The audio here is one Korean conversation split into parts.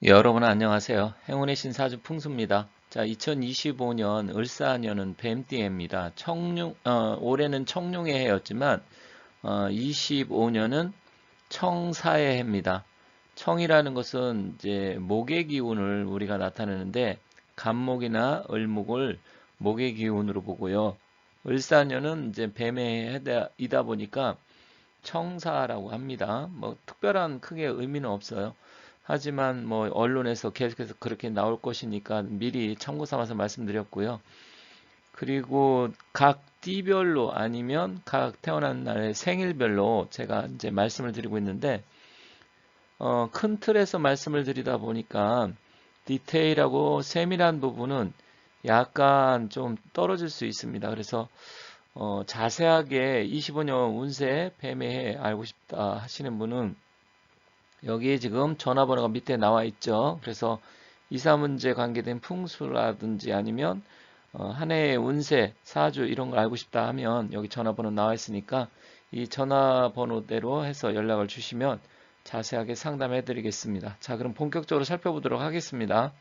여러분 안녕하세요. 행운의 신사주 풍수입니다. 자, 2025년 을사년은 뱀띠해입니다. 올해는 청룡의 해였지만 25년은 청사의 해입니다. 청이라는 것은 이제 목의 기운을 우리가 나타내는데 간목이나 을목을 목의 기운으로 보고요. 을사년은 이제 뱀의 해이다 보니까 청사라고 합니다. 뭐 특별한 크게 의미는 없어요. 하지만 뭐 언론에서 계속해서 그렇게 나올 것이니까 미리 참고 삼아서 말씀드렸고요. 그리고 각 띠별로 아니면 각 태어난 날의 생일별로 제가 이제 말씀을 드리고 있는데 큰 틀에서 말씀을 드리다 보니까 디테일하고 세밀한 부분은 약간 좀 떨어질 수 있습니다. 그래서 자세하게 25년 운세 뱀의 해 알고 싶다 하시는 분은 여기에 지금 전화번호가 밑에 나와 있죠. 그래서 이사 문제 관계된 풍수라든지 아니면 한 해의 운세, 사주 이런 걸 알고 싶다 하면 여기 전화번호 나와 있으니까 이 전화번호대로 해서 연락을 주시면 자세하게 상담해 드리겠습니다. 자, 그럼 본격적으로 살펴보도록 하겠습니다.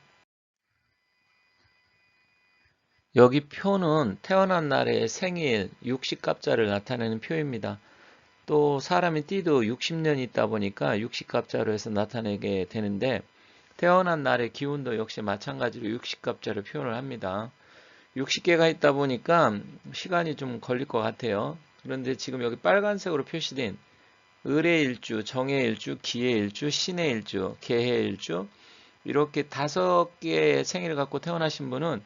여기 표는 태어난 날의 생일, 육식갑자를 나타내는 표입니다. 또 사람이 띠도 60년이 있다 보니까 육식갑자로 해서 나타내게 되는데 태어난 날의 기운도 역시 마찬가지로 육식갑자로 표현을 합니다. 60개가 있다 보니까 시간이 좀 걸릴 것 같아요. 그런데 지금 여기 빨간색으로 표시된 을의 일주, 정의 일주, 기의 일주, 신의 일주, 개의 일주 이렇게 5개의 생일을 갖고 태어나신 분은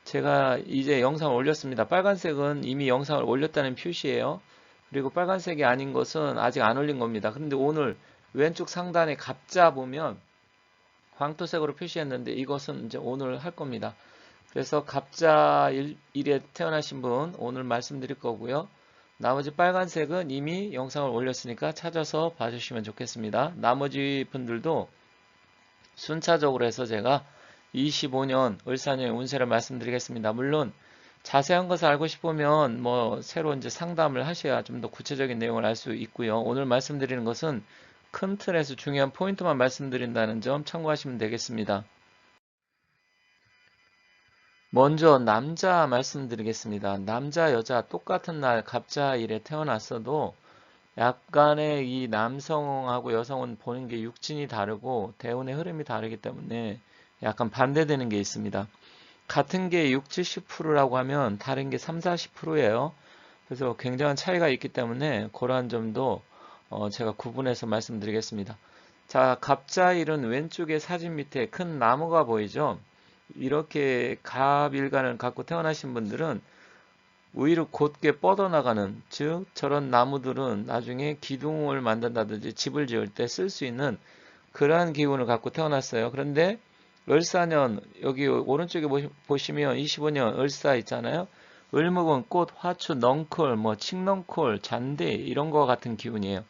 제가 이제 영상을 올렸습니다. 빨간색은 이미 영상을 올렸다는 표시예요. 그리고 빨간색이 아닌 것은 아직 안 올린 겁니다. 그런데 오늘 왼쪽 상단에 갑자 보면 황토색으로 표시했는데 이것은 이제 오늘 할 겁니다. 그래서 갑자 일에 태어나신 분 오늘 말씀드릴 거고요. 나머지 빨간색은 이미 영상을 올렸으니까 찾아서 봐주시면 좋겠습니다. 나머지 분들도 순차적으로 해서 제가 25년 을사년의 운세를 말씀드리겠습니다. 물론 자세한 것을 알고 싶으면 뭐 새로 이제 상담을 하셔야 좀 더 구체적인 내용을 알 수 있고요. 오늘 말씀드리는 것은 큰 틀에서 중요한 포인트만 말씀드린다는 점 참고하시면 되겠습니다. 먼저 남자 말씀드리겠습니다. 남자 여자 똑같은 날 갑자일에 태어났어도 약간의 이 남성하고 여성은 보는 게 육진이 다르고 대운의 흐름이 다르기 때문에 약간 반대되는 게 있습니다. 같은 게 6, 70%라고 하면 다른 게 3, 40%예요. 그래서 굉장한 차이가 있기 때문에 그러한 점도 제가 구분해서 말씀드리겠습니다. 자, 갑자일은 왼쪽에 사진 밑에 큰 나무가 보이죠? 이렇게 갑일간을 갖고 태어나신 분들은 오히려 곧게 뻗어나가는, 즉 저런 나무들은 나중에 기둥을 만든다든지 집을 지을 때 쓸 수 있는 그러한 기운을 갖고 태어났어요. 그런데 을사년 여기 오른쪽에 보시면 25년 을사 있잖아요. 을목은 꽃, 화초, 넝쿨, 뭐 칡넝쿨, 잔디 이런 거 같은 기운이에요.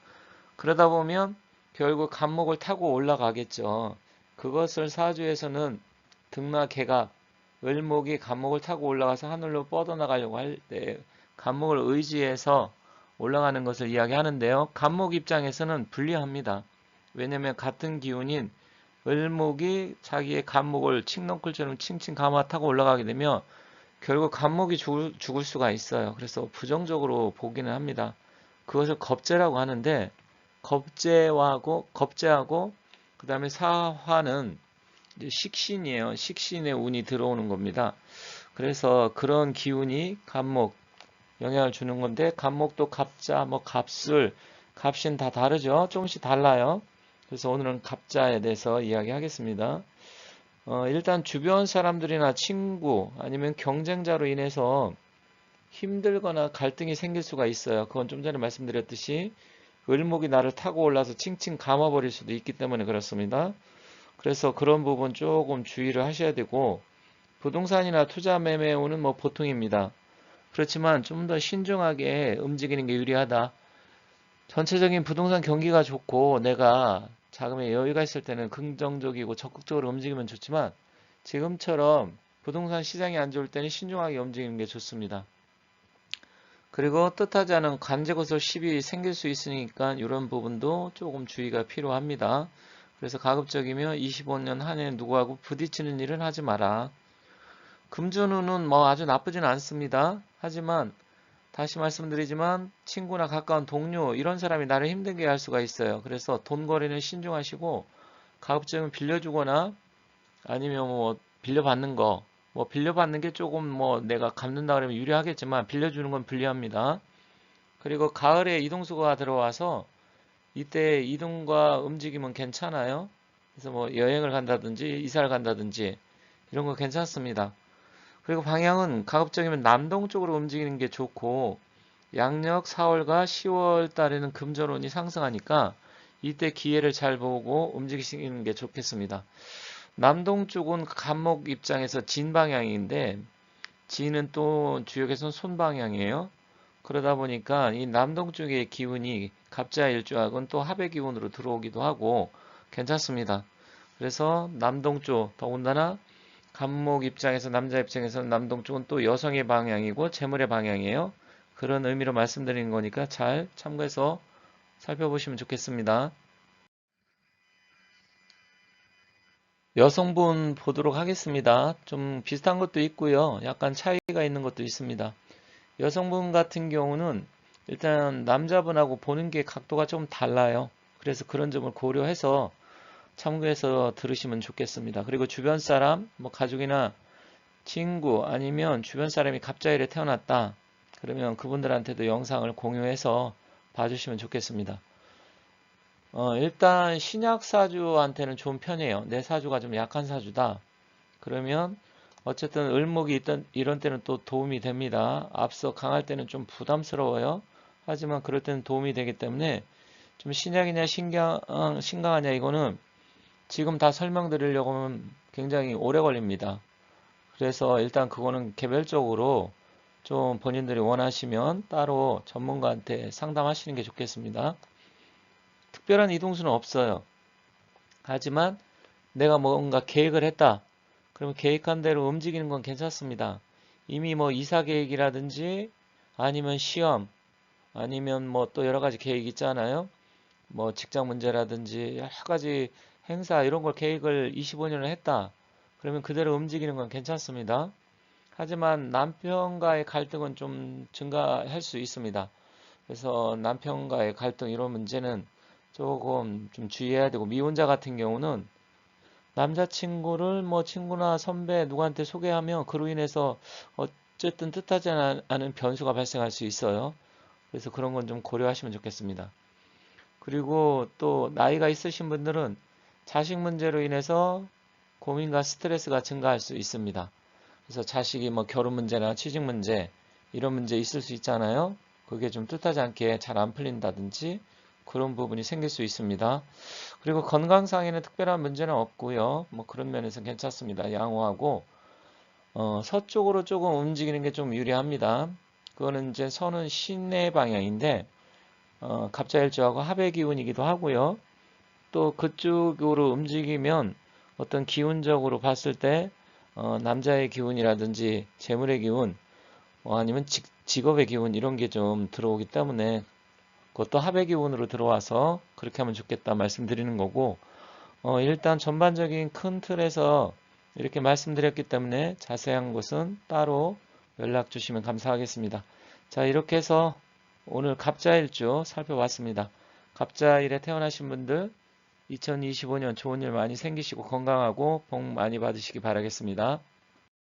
그러다 보면 결국 간목을 타고 올라가겠죠. 그것을 사주에서는 등나개가 을목이 간목을 타고 올라가서 하늘로 뻗어나가려고 할 때 간목을 의지해서 올라가는 것을 이야기하는데요. 간목 입장에서는 불리합니다. 왜냐하면 같은 기운인 을목이 자기의 간목을 칡넝쿨처럼 칭칭 감아 타고 올라가게 되면 결국 간목이 죽을 수가 있어요. 그래서 부정적으로 보기는 합니다. 그것을 겁재라고 하는데 겁재하고 그 다음에 사화는 이제 식신이에요. 식신의 운이 들어오는 겁니다. 그래서 그런 기운이 갑목 영향을 주는 건데 갑목도 갑자, 뭐 갑술, 갑신 다 다르죠. 조금씩 달라요. 그래서 오늘은 갑자에 대해서 이야기하겠습니다. 일단 주변 사람들이나 친구 아니면 경쟁자로 인해서 힘들거나 갈등이 생길 수가 있어요. 그건 좀 전에 말씀드렸듯이 을목이 나를 타고 올라서 칭칭 감아버릴 수도 있기 때문에 그렇습니다. 그래서 그런 부분 조금 주의를 하셔야 되고 부동산이나 투자 매매 운은 뭐 보통입니다. 그렇지만 좀 더 신중하게 움직이는 게 유리하다. 전체적인 부동산 경기가 좋고 내가 자금에 여유가 있을 때는 긍정적이고 적극적으로 움직이면 좋지만 지금처럼 부동산 시장이 안 좋을 때는 신중하게 움직이는 게 좋습니다. 그리고 뜻하지 않은 관제고소 시비 생길 수 있으니까 이런 부분도 조금 주의가 필요합니다. 그래서 가급적이면 25년 한 해 누구하고 부딪히는 일은 하지 마라. 금전운은 뭐 아주 나쁘진 않습니다. 하지만 다시 말씀드리지만 친구나 가까운 동료 이런 사람이 나를 힘들게 할 수가 있어요. 그래서 돈 거래는 신중하시고 가급적이면 빌려주거나 아니면 뭐 빌려받는 거, 뭐 빌려받는 게 조금 뭐 내가 갚는다 그러면 유리하겠지만 빌려주는 건 불리합니다. 그리고 가을에 이동수가 들어와서 이때 이동과 움직임은 괜찮아요. 그래서 뭐 여행을 간다든지 이사를 간다든지 이런 거 괜찮습니다. 그리고 방향은 가급적이면 남동 쪽으로 움직이는 게 좋고 양력 4월과 10월 달에는 금전운이 상승하니까 이때 기회를 잘 보고 움직이시는 게 좋겠습니다. 남동 쪽은 간목 입장에서 진 방향인데 진은 또 주역에서는 손 방향이에요. 그러다 보니까 이 남동 쪽의 기운이 갑자일주하고는 또 합의 기운으로 들어오기도 하고 괜찮습니다. 그래서 남동 쪽 더군다나 간목 입장에서 남자 입장에서는 남동 쪽은 또 여성의 방향이고 재물의 방향이에요. 그런 의미로 말씀드리는 거니까 잘 참고해서 살펴보시면 좋겠습니다. 여성분 보도록 하겠습니다. 좀 비슷한 것도 있고요. 약간 차이가 있는 것도 있습니다. 여성분 같은 경우는 일단 남자분하고 보는 게 각도가 좀 달라요. 그래서 그런 점을 고려해서 참고해서 들으시면 좋겠습니다. 그리고 주변 사람, 뭐 가족이나 친구 아니면 주변 사람이 갑자일에 태어났다. 그러면 그분들한테도 영상을 공유해서 봐주시면 좋겠습니다. 일단 신약 사주한테는 좋은 편이에요. 내 사주가 좀 약한 사주다. 그러면 어쨌든 을목이 있던 이런 때는 또 도움이 됩니다. 앞서 강할 때는 좀 부담스러워요. 하지만 그럴 때는 도움이 되기 때문에 좀 신약이냐 신강하냐 이거는 지금 다 설명드리려고 하면 굉장히 오래 걸립니다. 그래서 일단 그거는 개별적으로 좀 본인들이 원하시면 따로 전문가한테 상담하시는 게 좋겠습니다. 특별한 이동수는 없어요. 하지만 내가 뭔가 계획을 했다. 그러면 계획한 대로 움직이는 건 괜찮습니다. 이미 뭐 이사 계획이라든지 아니면 시험 아니면 뭐 또 여러 가지 계획 있잖아요. 뭐 직장 문제라든지 여러 가지 행사 이런 걸 계획을 25년을 했다. 그러면 그대로 움직이는 건 괜찮습니다. 하지만 남편과의 갈등은 좀 증가할 수 있습니다. 그래서 남편과의 갈등 이런 문제는 조금 좀 주의해야 되고 미혼자 같은 경우는 남자친구를 뭐 친구나 선배 누구한테 소개하면 그로 인해서 어쨌든 뜻하지 않은 변수가 발생할 수 있어요. 그래서 그런 건 좀 고려하시면 좋겠습니다. 그리고 또 나이가 있으신 분들은 자식 문제로 인해서 고민과 스트레스가 증가할 수 있습니다. 그래서 자식이 뭐 결혼 문제나 취직 문제 이런 문제 있을 수 있잖아요. 그게 좀 뜻하지 않게 잘 안 풀린다든지 그런 부분이 생길 수 있습니다. 그리고 건강상에는 특별한 문제는 없고요. 뭐 그런 면에서 괜찮습니다. 양호하고 서쪽으로 조금 움직이는 게 좀 유리합니다. 그거는 이제 서는 시내 방향인데 갑자일주하고 합의 기운이기도 하고요. 또 그쪽으로 움직이면 어떤 기운적으로 봤을 때 남자의 기운이라든지 재물의 기운 아니면 직업의 기운 이런 게 좀 들어오기 때문에 그것도 합의 기운으로 들어와서 그렇게 하면 좋겠다 말씀드리는 거고 일단 전반적인 큰 틀에서 이렇게 말씀드렸기 때문에 자세한 것은 따로 연락 주시면 감사하겠습니다. 자, 이렇게 해서 오늘 갑자일주 살펴봤습니다. 갑자일에 태어나신 분들 2025년 좋은 일 많이 생기시고 건강하고 복 많이 받으시기 바라겠습니다.